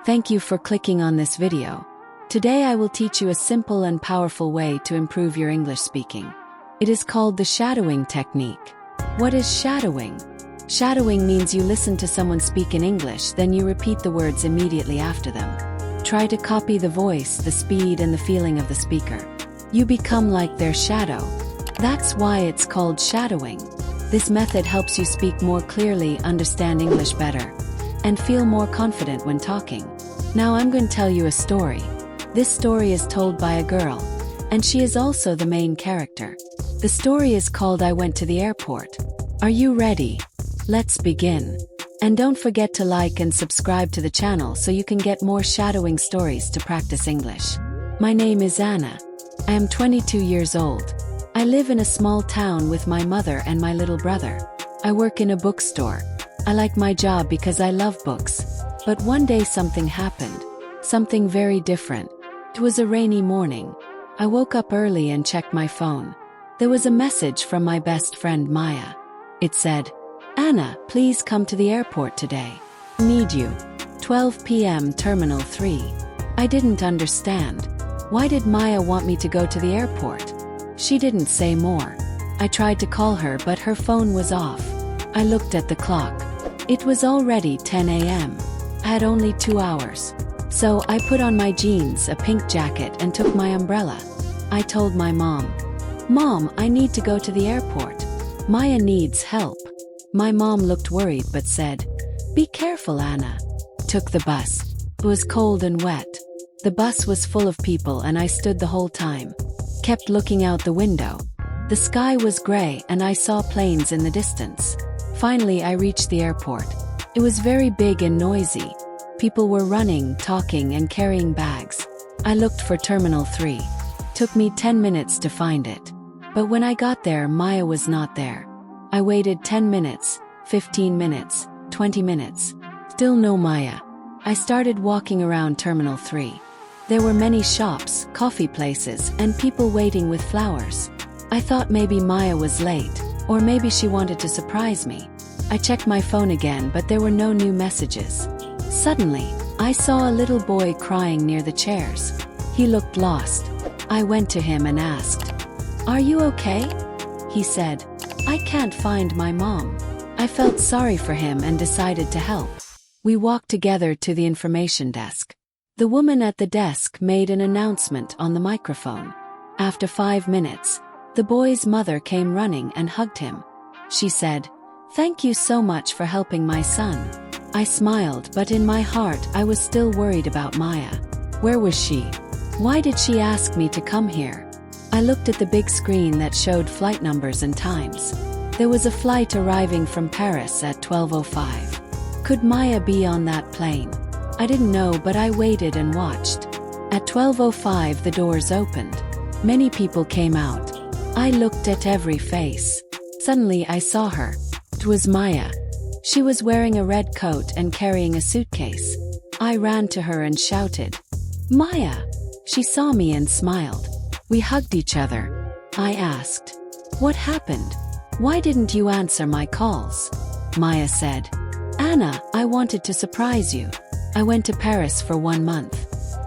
Thank you for clicking on this video. Today I will teach you a simple and powerful way to improve your English speaking. It is called the shadowing technique. What is shadowing? Shadowing means you listen to someone speak in English, then you repeat the words immediately after them. Try to copy the voice, the speed, and the feeling of the speaker. You become like their shadow. That's why it's called shadowing. This method helps you speak more clearly, understand English better, and feel more confident when talking. Now I'm going to tell you a story. This story is told by a girl, and she is also the main character. The story is called I Went to the Airport. Are you ready? Let's begin. And don't forget to like and subscribe to the channel so you can get more shadowing stories to practice English. My name is Anna. I am 22 years old. I live in a small town with my mother and my little brother. I work in a bookstore. I like my job because I love books. But one day something happened. Something very different. It was a rainy morning. I woke up early and checked my phone. There was a message from my best friend Maya. It said, "Anna, please come to the airport today. Need you. 12 p.m. Terminal 3. I didn't understand. Why did Maya want me to go to the airport? She didn't say more. I tried to call her but her phone was off. I looked at the clock. It was already 10 a.m. I had only 2 hours. So I put on my jeans, a pink jacket, and took my umbrella. I told my mom, "Mom, I need to go to the airport. Maya needs help." My mom looked worried but said, "Be careful, Anna." Took the bus. It was cold and wet. The bus was full of people and I stood the whole time. Kept looking out the window. The sky was gray and I saw planes in the distance. Finally I reached the airport. It was very big and noisy. People were running, talking, and carrying bags. I looked for Terminal 3. Took me 10 minutes to find it. But when I got there, Maya was not there. I waited 10 minutes, 15 minutes, 20 minutes. Still no Maya. I started walking around Terminal 3. There were many shops, coffee places, and people waiting with flowers. I thought maybe Maya was late, or maybe she wanted to surprise me. I checked my phone again but there were no new messages. Suddenly, I saw a little boy crying near the chairs. He looked lost. I went to him and asked, "Are you okay?" He said, "I can't find my mom." I felt sorry for him and decided to help. We walked together to the information desk. The woman at the desk made an announcement on the microphone. After 5 minutes, the boy's mother came running and hugged him. She said, "Thank you so much for helping my son." I smiled, but in my heart I was still worried about Maya. Where was she? Why did she ask me to come here? I looked at the big screen that showed flight numbers and times. There was a flight arriving from Paris at 12:05. Could Maya be on that plane? I didn't know, but I waited and watched. At 12:05 the doors opened. Many people came out. I looked at every face. Suddenly I saw her. It was Maya. She was wearing a red coat and carrying a suitcase. I ran to her and shouted, "Maya!" She saw me and smiled. We hugged each other. I asked, "What happened? Why didn't you answer my calls?" Maya said, "Anna, I wanted to surprise you. I went to Paris for 1 month.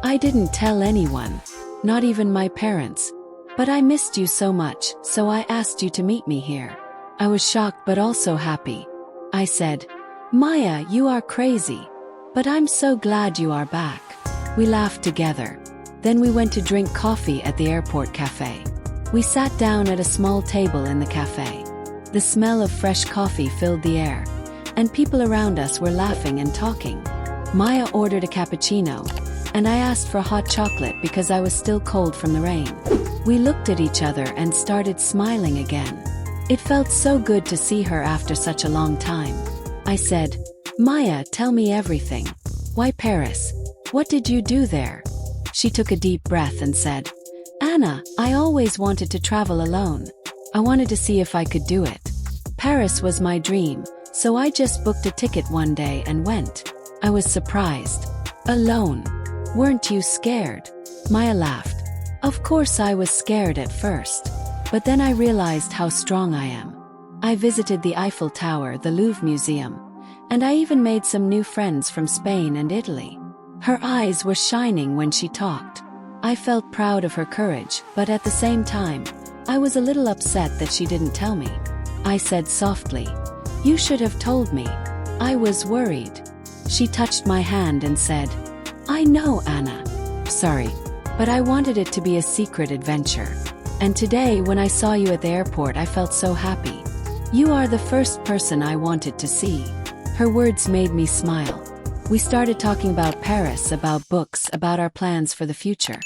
I didn't tell anyone, not even my parents. But I missed you so much, so I asked you to meet me here." I was shocked but also happy. I said, "Maya, you are crazy. But I'm so glad you are back." We laughed together. Then we went to drink coffee at the airport cafe. We sat down at a small table in the cafe. The smell of fresh coffee filled the air, and people around us were laughing and talking. Maya ordered a cappuccino, and I asked for hot chocolate because I was still cold from the rain. We looked at each other and started smiling again. It felt so good to see her after such a long time. I said, "Maya, tell me everything. Why Paris? What did you do there?" She took a deep breath and said, "Anna, I always wanted to travel alone. I wanted to see if I could do it. Paris was my dream, so I just booked a ticket one day and went. I was surprised. Alone. Weren't you scared?" Maya laughed. "Of course I was scared at first. But then I realized how strong I am. I visited the Eiffel Tower, the Louvre Museum, and I even made some new friends from Spain and Italy. Her eyes were shining when she talked. I felt proud of her courage, but at the same time, I was a little upset that she didn't tell me. I said softly, "You should have told me. I was worried." She touched my hand and said, "I know, Anna. Sorry, but I wanted it to be a secret adventure. And today when I saw you at the airport, I felt so happy. You are the first person I wanted to see." Her words made me smile. We started talking about Paris, about books, about our plans for the future.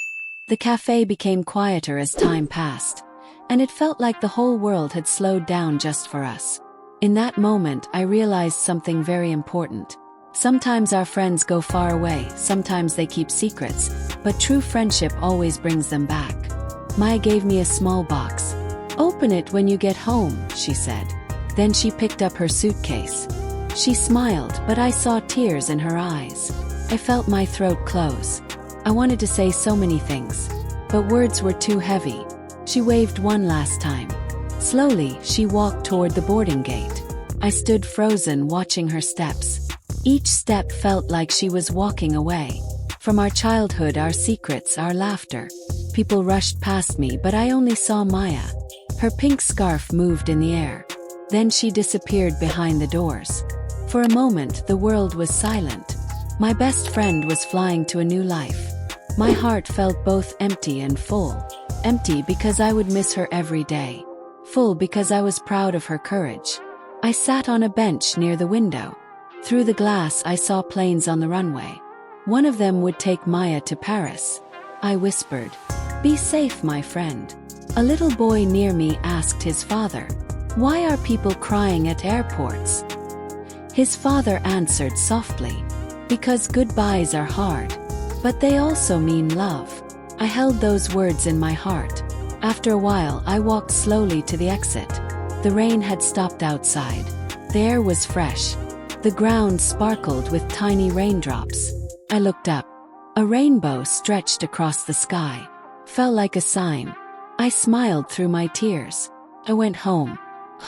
The cafe became quieter as time passed, and it felt like the whole world had slowed down just for us. In that moment, I realized something very important. Sometimes our friends go far away, sometimes they keep secrets, but true friendship always brings them back. Maya gave me a small box. "Open it when you get home," she said. Then she picked up her suitcase. She smiled, but I saw tears in her eyes. I felt my throat close. I wanted to say so many things, but words were too heavy. She waved one last time. Slowly, she walked toward the boarding gate. I stood frozen, watching her steps. Each step felt like she was walking away. From our childhood, our secrets, our laughter. People rushed past me, but I only saw Maya. Her pink scarf moved in the air. Then she disappeared behind the doors. For a moment, the world was silent. My best friend was flying to a new life. My heart felt both empty and full. Empty because I would miss her every day. Full because I was proud of her courage. I sat on a bench near the window. Through the glass, I saw planes on the runway. One of them would take Maya to Paris. I whispered, "Be safe, my friend." A little boy near me asked his father, "Why are people crying at airports?" His father answered softly, "Because goodbyes are hard. But they also mean love." I held those words in my heart. After a while, I walked slowly to the exit. The rain had stopped outside. The air was fresh. The ground sparkled with tiny raindrops. I looked up. A rainbow stretched across the sky. Felt like a sign. I smiled through my tears. I went home.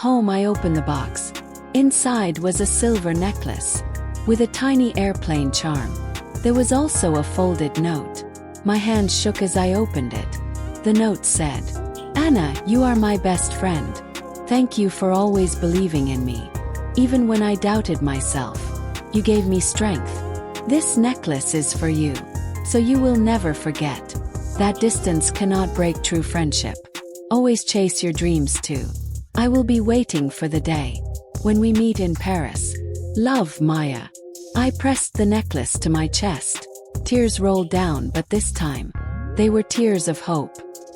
Home, I opened the box. Inside was a silver necklace with a tiny airplane charm. There was also a folded note. My hand shook as I opened it. The note said, "Anna, you are my best friend. Thank you for always believing in me. Even when I doubted myself, you gave me strength. This necklace is for you, so you will never forget. That distance cannot break true friendship. Always chase your dreams too. I will be waiting for the day when we meet in Paris. Love, Maya." I pressed the necklace to my chest. Tears rolled down, but this time, they were tears of hope.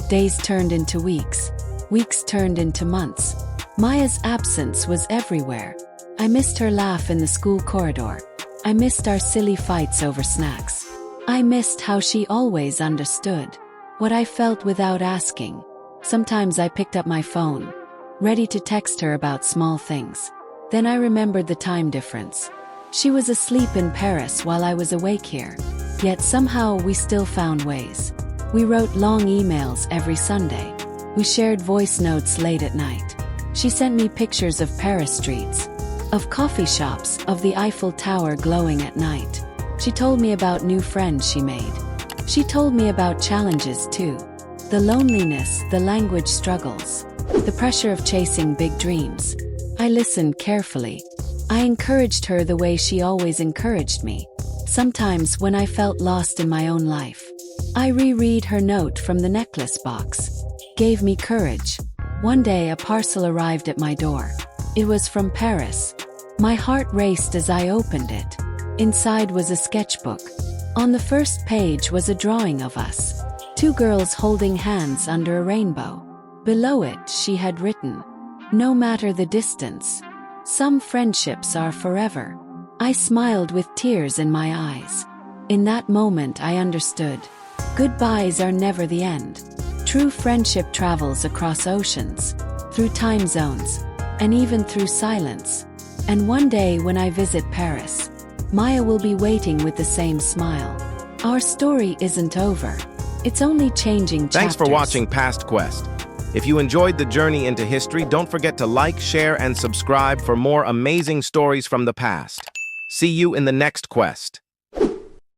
Days turned into weeks. Weeks turned into months. Maya's absence was everywhere. I missed her laugh in the school corridor. I missed our silly fights over snacks. I missed how she always understood what I felt without asking. Sometimes I picked up my phone, ready to text her about small things. Then I remembered the time difference. She was asleep in Paris while I was awake here. Yet somehow we still found ways. We wrote long emails every Sunday. We shared voice notes late at night. She sent me pictures of Paris streets, of coffee shops, of the Eiffel Tower glowing at night. She told me about new friends she made. She told me about challenges too. The loneliness, the language struggles, the pressure of chasing big dreams. I listened carefully. I encouraged her the way she always encouraged me. Sometimes when I felt lost in my own life, I reread her note from the necklace box. Gave me courage. One day a parcel arrived at my door. It was from Paris. My heart raced as I opened it. Inside was a sketchbook. On the first page was a drawing of us, two girls holding hands under a rainbow. Below it she had written, "No matter the distance, some friendships are forever." I smiled with tears in my eyes. In that moment I understood. Goodbyes are never the end. True friendship travels across oceans, through time zones, and even through silence. And one day when I visit Paris, Maya will be waiting with the same smile. Our story isn't over. It's only changing chapters. Thanks for watching PastQuest. If you enjoyed the journey into history, don't forget to like, share, and subscribe for more amazing stories from the past. See you in the next quest.